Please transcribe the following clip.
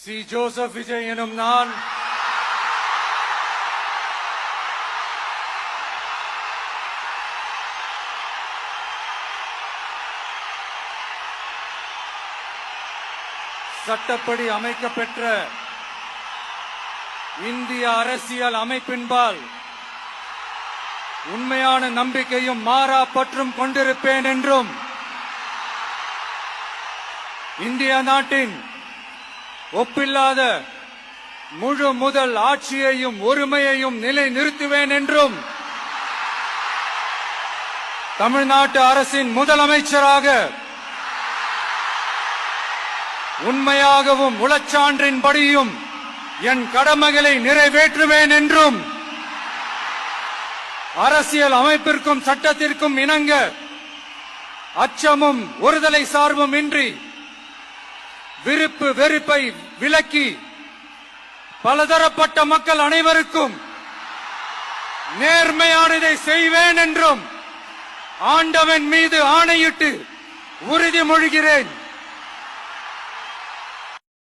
C Joseph Vijay எனும் நான் சட்டப்படி அமைக்கப்பெற்ற இந்திய அரசியல் அமைப்பின்பால் உண்மையான நம்பிக்கையும் மாறா பற்றும் கொண்டிருப்பேன் என்றும் இந்திய நாட்டின் ஒப்பில்லாத முழு முதல் ஆட்சியையும் ஒருமையையும் நிலைநிறுத்துவேன் என்றும் தமிழ்நாட்டு அரசின் முதலமைச்சராக உண்மையாகவும் உளச்சான்றின்படியும் என் கடமைகளை நிறைவேற்றுவேன் என்றும் அரசியல் அமைப்பிற்கும் சட்டத்திற்கும் இணங்க அச்சமும் ஒருதலை சார்பும் இன்றி விருப்பு வெறுப்பை விலக்கி பலதரப்பட்ட மக்கள் அனைவருக்கும் நேர்மையானதை செய்வேன் என்றும் ஆண்டவன் மீது ஆணையிட்டு உறுதிமொழிகிறேன்.